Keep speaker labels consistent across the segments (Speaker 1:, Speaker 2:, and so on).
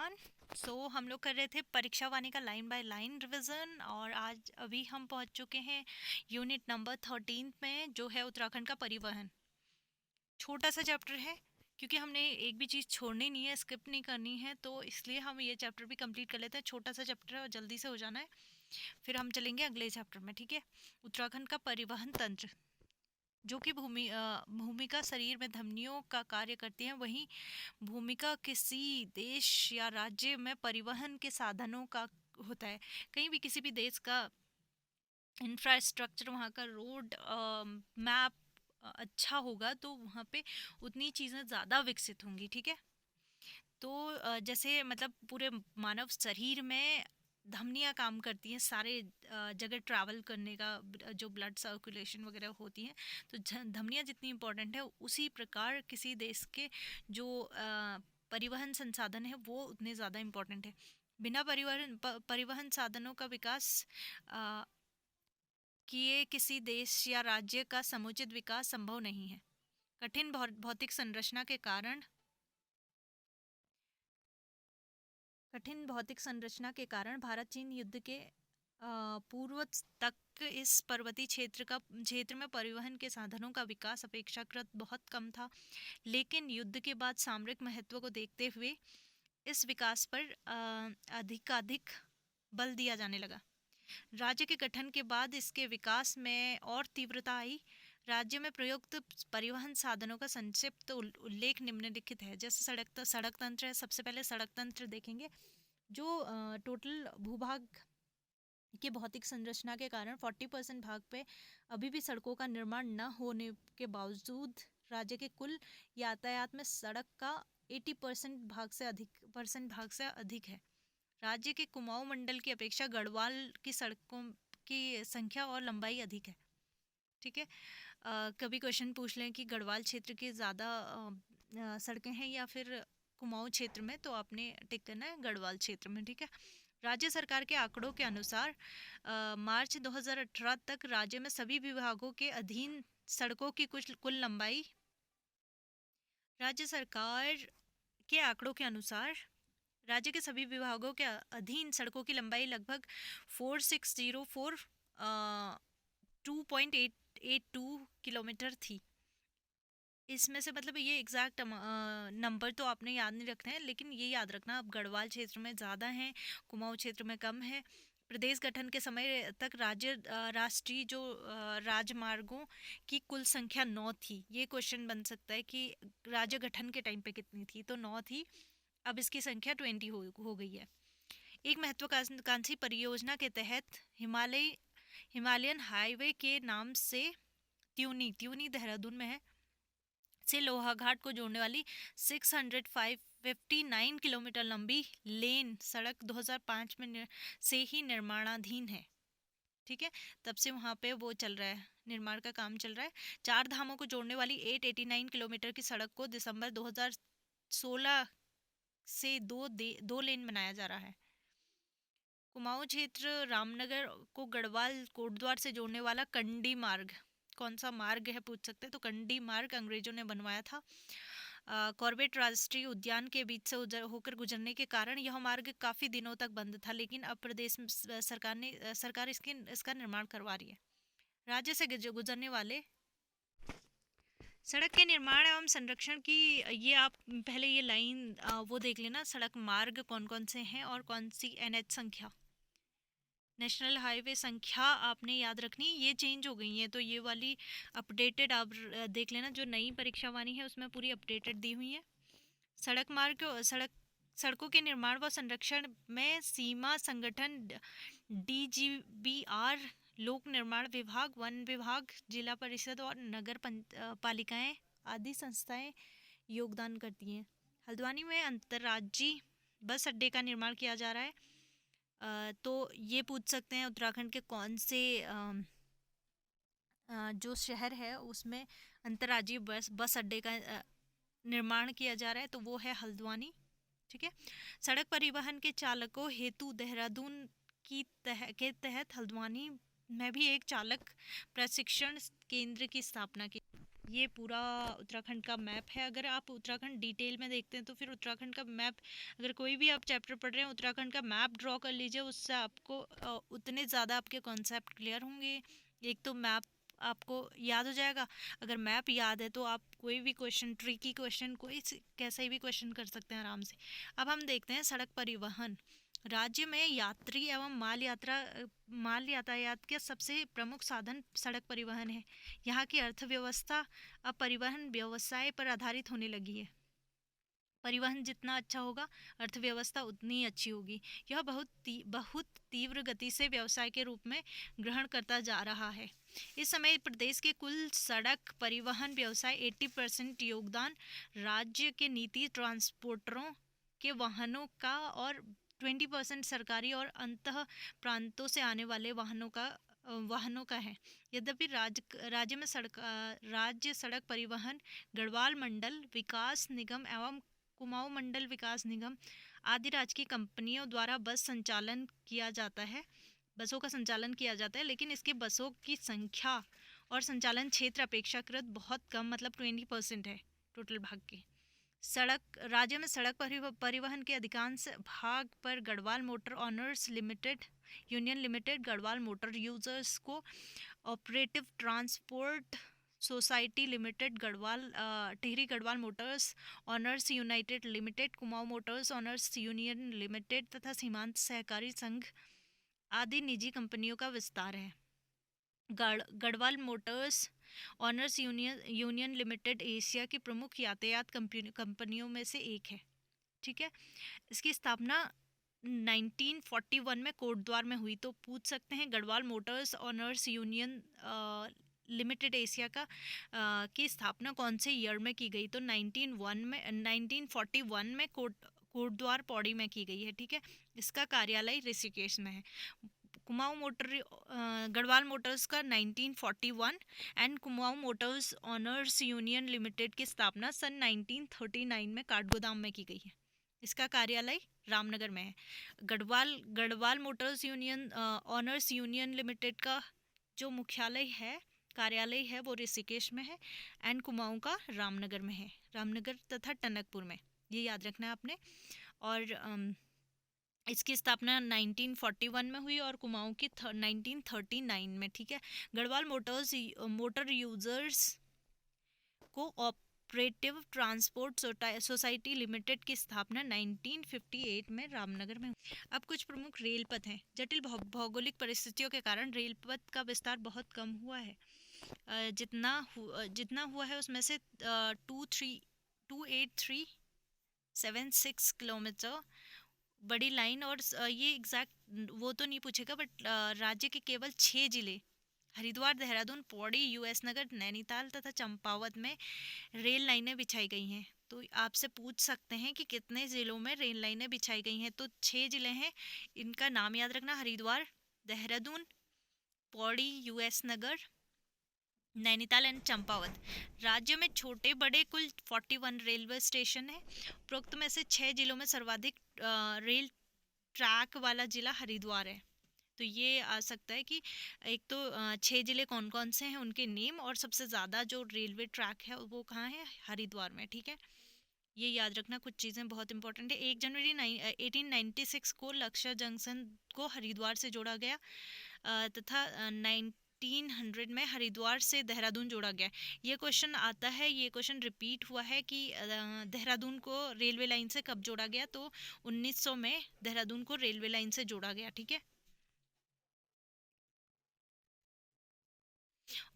Speaker 1: Everyone. हम लोग कर रहे थे परीक्षा वाणी का लाइन बाय लाइन रिवीजन और आज अभी हम पहुंच चुके हैं यूनिट नंबर 13 में, जो है उत्तराखंड का परिवहन। छोटा सा चैप्टर है क्योंकि हमने एक भी चीज़ छोड़नी नहीं है, स्किप नहीं करनी है, तो इसलिए हम ये चैप्टर भी कंप्लीट कर लेते हैं। छोटा सा चैप्टर है और जल्दी से हो जाना है, फिर हम चलेंगे अगले चैप्टर में। ठीक है। उत्तराखंड का परिवहन तंत्र, जो कि भूमिका शरीर में धमनियों का कार्य करती है, वहीं भूमिका किसी देश या राज्य में परिवहन के साधनों का होता है। कहीं भी किसी भी देश का इंफ्रास्ट्रक्चर, वहाँ का रोड मैप अच्छा होगा तो वहाँ पे उतनी चीज़ें ज़्यादा विकसित होंगी। ठीक है। तो जैसे मतलब पूरे मानव शरीर में धमनियाँ काम करती हैं, सारे जगह ट्रैवल करने का, जो ब्लड सर्कुलेशन वगैरह होती हैं, तो धमनियाँ जितनी इम्पोर्टेंट है उसी प्रकार किसी देश के जो परिवहन संसाधन है वो उतने ज़्यादा इम्पोर्टेंट है। बिना परिवहन साधनों का विकास अ, किए किसी देश या राज्य का समुचित विकास संभव नहीं है। कठिन भौतिक संरचना के कारण भारत चीन युद्ध के पूर्व तक इस पर्वतीय क्षेत्र में परिवहन के साधनों का विकास अपेक्षाकृत बहुत कम था। लेकिन युद्ध के बाद सामरिक महत्व को देखते हुए इस विकास पर अधिकाधिक बल दिया जाने लगा। राज्य के गठन के बाद इसके विकास में और तीव्रता आई। राज्य में प्रयुक्त परिवहन साधनों का संक्षिप्त उल्लेख निम्नलिखित है। जैसे सड़क तंत्र है। सबसे पहले सड़क तंत्र देखेंगे, जो टोटल भूभाग की भौतिक संरचना के कारण 40% भाग पे अभी भी सड़कों का निर्माण न होने के बावजूद राज्य के कुल यातायात में सड़क का 80% भाग से अधिक है। राज्य के कुमाऊं मंडल की अपेक्षा गढ़वाल की सड़कों की संख्या और लंबाई अधिक है। ठीक है। कभी क्वेश्चन पूछ लें कि गढ़वाल क्षेत्र की ज़्यादा सड़कें हैं या फिर कुमाऊं क्षेत्र में, तो आपने टिक करना है गढ़वाल क्षेत्र में। ठीक है। राज्य सरकार के आंकड़ों के अनुसार मार्च 2018 तक राज्य में सभी विभागों के अधीन सड़कों की कुल लंबाई राज्य सरकार के आंकड़ों के अनुसार राज्य के सभी विभागों के अधीन सड़कों की लंबाई लगभग 4604 2.82 किलोमीटर थी। इसमें से मतलब ये एग्जैक्ट नंबर तो आपने याद नहीं रखना है, लेकिन ये याद रखना अब गढ़वाल क्षेत्र में ज़्यादा है, कुमाऊं क्षेत्र में कम है। प्रदेश गठन के समय तक राष्ट्रीय जो राजमार्गों की कुल संख्या 9 थी। ये क्वेश्चन बन सकता है कि राज्य गठन के टाइम पे कितनी थी, तो 9 थी। अब इसकी संख्या 20 हो गई है। एक महत्वाकांक्षी परियोजना के तहत हिमालयन हाईवे के नाम से त्यूनी देहरादून में है, से लोहाघाट को जोड़ने वाली 659 किलोमीटर लंबी लेन सड़क 2005 में से ही निर्माणाधीन है। ठीक है। तब से वहाँ पे वो चल रहा है, निर्माण का काम चल रहा है। 4 धामों को जोड़ने वाली 889 किलोमीटर की सड़क को दिसंबर 2016 से दो लेन बनाया जा रहा है। कुमाऊं क्षेत्र रामनगर को गढ़वाल कोटद्वार से जोड़ने वाला कंडी मार्ग, कौन सा मार्ग है पूछ सकते हैं, तो कंडी मार्ग अंग्रेजों ने बनवाया था। कॉर्बेट राष्ट्रीय उद्यान के बीच से होकर गुजरने के कारण यह मार्ग काफ़ी दिनों तक बंद था, लेकिन अब प्रदेश सरकार इसका निर्माण करवा रही है। राज्य से गुजरने वाले सड़क के निर्माण एवं संरक्षण की, ये आप पहले ये लाइन वो देख लेना, सड़क मार्ग कौन कौन से हैं और कौन सी NH संख्या, नेशनल हाईवे संख्या आपने याद रखनी। ये चेंज हो गई है, तो ये वाली अपडेटेड आप देख लेना, जो नई परीक्षा वानी है उसमें पूरी अपडेटेड दी हुई है। सड़कों के निर्माण व संरक्षण में सीमा संगठन, DGBR, लोक निर्माण विभाग, वन विभाग, जिला परिषद और नगर पालिकाएं आदि संस्थाएं योगदान करती हैं। हल्द्वानी में अंतर्राज्यीय बस अड्डे का निर्माण किया जा रहा है। तो ये पूछ सकते हैं उत्तराखंड के कौन से जो शहर है उसमें अंतर्राज्यीय बस अड्डे का निर्माण किया जा रहा है, तो वो है हल्द्वानी। ठीक है। सड़क परिवहन के चालकों हेतु देहरादून के तहत हल्द्वानी में भी एक चालक प्रशिक्षण केंद्र की स्थापना की। ये पूरा उत्तराखंड का मैप है। अगर आप उत्तराखंड डिटेल में देखते हैं तो फिर उत्तराखंड का मैप, अगर कोई भी आप चैप्टर पढ़ रहे हैं उत्तराखंड का मैप ड्रॉ कर लीजिए, उससे आपको उतने ज़्यादा आपके कॉन्सेप्ट क्लियर होंगे। एक तो मैप आपको याद हो जाएगा। अगर मैप याद है तो आप कोई भी क्वेश्चन, ट्रिकी क्वेश्चन, कैसा भी क्वेश्चन कर सकते हैं आराम से। अब हम देखते हैं सड़क परिवहन। राज्य में यात्री एवं माल यातायात के सबसे प्रमुख साधन सड़क परिवहन है। यहाँ की अर्थव्यवस्था अब परिवहन व्यवसाय पर आधारित होने लगी है। परिवहन जितना अच्छा होगा, अर्थव्यवस्था उतनी ही अच्छी होगी। यह बहुत तीव्र गति से व्यवसाय के रूप में ग्रहण करता जा रहा है। इस समय प्रदेश के कुल सड़क परिवहन व्यवसाय 80% योगदान राज्य के निजी ट्रांसपोर्टरों के वाहनों का और 20% सरकारी और अंतः प्रांतों से आने वाले वाहनों का है। यद्यपि राज्य सड़क परिवहन गढ़वाल मंडल विकास निगम एवं कुमाऊं मंडल विकास निगम आदि राज्य की कंपनियों द्वारा बसों का संचालन किया जाता है, लेकिन इसके बसों की संख्या और संचालन क्षेत्र अपेक्षाकृत बहुत कम, मतलब 20% है टोटल भाग के। राज्य में सड़क परिवहन के अधिकांश भाग पर Garhwal motor owners limited union limited, Garhwal motor users cooperative transport society limited, Tehri Garhwal motors owners united limited, Kumaon motors owners union limited तथा सीमांत सहकारी संघ आदि निजी कंपनियों का विस्तार है। Garhwal motors owners union limited Asia की प्रमुख यातायात कंपनियों में से एक है। ठीक है, इसकी स्थापना 1941 में कोटद्वार में हुई। तो पूछ सकते हैं Garhwal motors owners union limited Asia की स्थापना कौन से ईयर में की गई? तो 1941 में कोटद्वार पौड़ी में की गई है। ठीक है, इसका कार्यालय ऋषिकेश में है। गढ़वाल मोटर्स का 1941 and Kumaon motors owners union limited की स्थापना सन 1939 में काठगोदाम में की गई है। इसका कार्यालय रामनगर में है। Garhwal motors owners union limited का जो कार्यालय है वो ऋषिकेश में है एंड कुमाऊं का रामनगर में है, रामनगर तथा टनकपुर में, ये याद रखना है आपने। और इसकी स्थापना 1941 में हुई और कुमाऊं की 1939 में। ठीक है, Garhwal motor users cooperative transport society limited की स्थापना 1958 में रामनगर में हुई। अब कुछ प्रमुख रेल पथ हैं। जटिल भौगोलिक परिस्थितियों के कारण रेल पथ का विस्तार बहुत कम हुआ है। जितना हुआ है उसमें से 28376 किलोमीटर बड़ी लाइन, और ये एग्जैक्ट वो तो नहीं पूछेगा, बट राज्य के केवल 6 जिले हरिद्वार, देहरादून, पौड़ी, यूएस नगर, नैनीताल तथा चंपावत में रेल लाइनें बिछाई गई हैं। तो आपसे पूछ सकते हैं कि कितने ज़िलों में रेल लाइनें बिछाई गई हैं। तो 6 ज़िले हैं, इनका नाम याद रखना: Haridwar, Dehradun, Pauri, US Nagar, Nainital and Champawat. राज्य में छोटे बड़े कुल 41 रेलवे स्टेशन है। उपरोक्त में से 6 जिलों में सर्वाधिक रेल ट्रैक वाला जिला हरिद्वार है। तो ये आ सकता है कि एक तो 6 जिले कौन कौन से हैं उनके नेम, और सबसे ज़्यादा जो रेलवे ट्रैक है वो कहाँ है? हरिद्वार में। ठीक है, ये याद रखना, कुछ चीज़ें बहुत इंपॉर्टेंट है। 1 जनवरी 1896 को लक्ष्य जंक्शन को हरिद्वार से जोड़ा गया तथा 1900 में हरिद्वार से देहरादून जोड़ा गया। ये क्वेश्चन आता है, ये क्वेश्चन रिपीट हुआ है कि देहरादून को रेलवे लाइन से कब जोड़ा गया? तो 1900 में देहरादून को रेलवे लाइन से जोड़ा गया। ठीक है,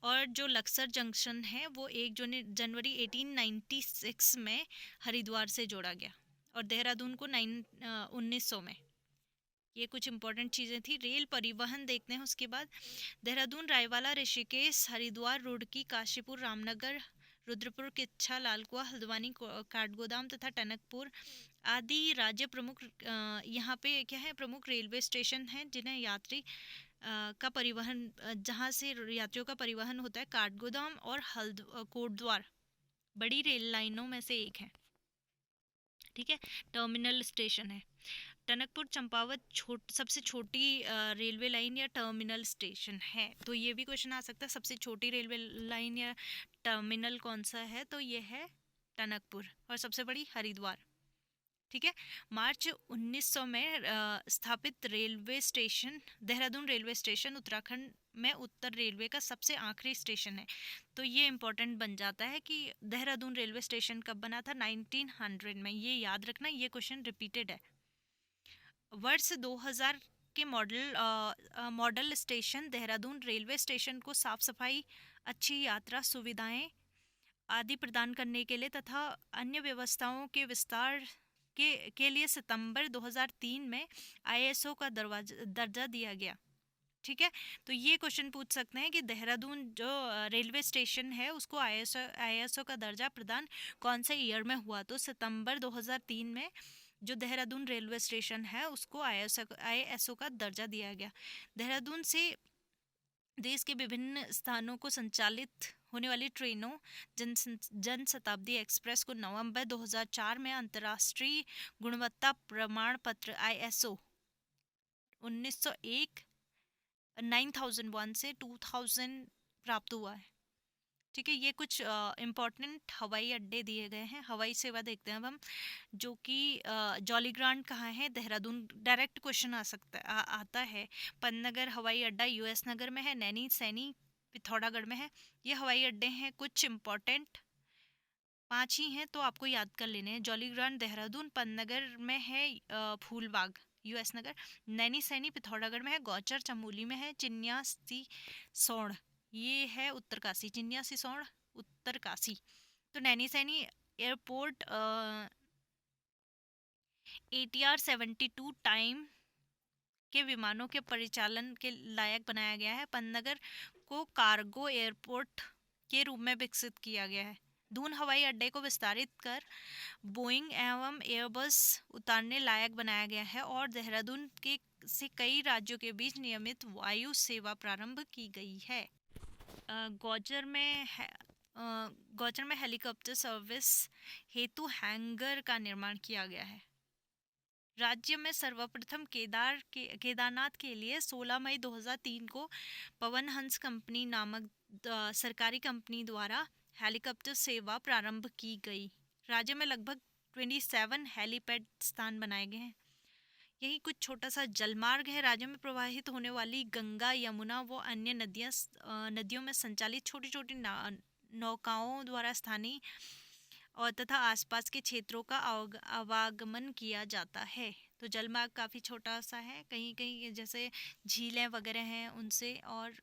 Speaker 1: और जो लक्सर जंक्शन है वो 1 जनवरी 1896 में हरिद्वार से जोड़ा गया, और देहरादून को 1900 में। ये कुछ इंपॉर्टेंट चीज़ें थी। रेल परिवहन देखते हैं उसके बाद। देहरादून, रायवाला, ऋषिकेश, हरिद्वार, रुड़की, काशीपुर, रामनगर, रुद्रपुर, किच्छा, लालकुआ, हल्द्वानी, काठगोदाम तथा टनकपुर आदि राज्य प्रमुख यहाँ पे क्या है? प्रमुख रेलवे स्टेशन हैं जिन्हें का परिवहन, जहाँ से यात्रियों का परिवहन होता है। काठगोदाम और कोटद्वार बड़ी रेल लाइनों में से एक है। ठीक है, टर्मिनल स्टेशन है। टनकपुर चंपावत सबसे छोटी रेलवे लाइन या टर्मिनल स्टेशन है। तो ये भी क्वेश्चन आ सकता है, सबसे छोटी रेलवे लाइन या टर्मिनल कौन सा है, तो ये है टनकपुर। और सबसे बड़ी हरिद्वार। ठीक है। मार्च 1900 में स्थापित railway station Dehradun railway station Uttarakhand में उत्तर रेलवे का सबसे आखिरी स्टेशन है। तो ये इम्पोर्टेंट बन जाता है कि देहरादून रेलवे स्टेशन कब बना था, 1900 में। ये याद रखना, ये क्वेश्चन रिपीटेड है। वर्ष 2000 के model station Dehradun railway station को साफ सफाई, अच्छी यात्रा सुविधाएं आदि प्रदान करने के लिए तथा अन्य व्यवस्थाओं के विस्तार के लिए सितंबर 2003 में आईएसओ का दर्जा दिया गया। ठीक है। तो ये क्वेश्चन पूछ सकते हैं कि देहरादून जो रेलवे स्टेशन है उसको आईएसओ का दर्जा प्रदान कौन से ईयर में हुआ, तो सितंबर 2003 में जो देहरादून रेलवे स्टेशन है उसको आईएसओ का दर्जा दिया गया। देहरादून से देश के विभिन्न स्थानों को संचालित होने वाली ट्रेनों जन शताब्दी एक्सप्रेस को नवंबर 2004 में अंतर्राष्ट्रीय गुणवत्ता प्रमाण पत्र आईएसओ 9001 से 2000 प्राप्त हुआ है। ठीक है। ये कुछ इम्पोर्टेंट हवाई अड्डे दिए गए हैं। हवाई सेवा देखते हैं अब हम, जो कि जॉली ग्रांट कहाँ है, देहरादून। डायरेक्ट क्वेश्चन आता है। पन्नगर हवाई अड्डा यूएस नगर में है। नैनी सैनी पिथौरागढ़ में है। ये हवाई अड्डे हैं कुछ इम्पोर्टेंट, 5 ही हैं तो आपको याद कर लेने हैं। जॉली ग्रांट देहरादून, पन्नगर में है फूलबाग यूएस नगर, नैनी सैनी पिथौरागढ़ में है, गौचर चमोली में है, चिन्यासी सौड़ ये है उत्तरकाशी, चिन्यासी सौड़ उत्तरकाशी। तो Naini Saini airport ATR 72 time के विमानों के परिचालन के लायक बनाया गया है। पन्नगर को कार्गो एयरपोर्ट के रूप में विकसित किया गया है। दून हवाई अड्डे को विस्तारित कर बोइंग एवं एयरबस उतारने लायक बनाया गया है और देहरादून के से कई राज्यों के बीच नियमित वायु सेवा प्रारंभ की गई है। गौचर में हेलीकॉप्टर सर्विस हेतु हैंगर का निर्माण किया गया है। राज्य में सर्वप्रथम केदारनाथ के लिए 16 मई 2003 को पवन हंस कंपनी नामक सरकारी कंपनी द्वारा हेलीकॉप्टर सेवा प्रारंभ की गई। राज्य में लगभग 27 हेलीपैड स्थान बनाए गए हैं। यही कुछ छोटा सा जलमार्ग है। राज्य में प्रवाहित होने वाली गंगा, यमुना व अन्य नदियों में संचालित छोटी छोटी नौकाओं द्वारा स्थानीय और तथा आसपास के क्षेत्रों का आवागमन किया जाता है। तो जलमार्ग काफ़ी छोटा सा है, कहीं कहीं जैसे झीलें वगैरह हैं उनसे, और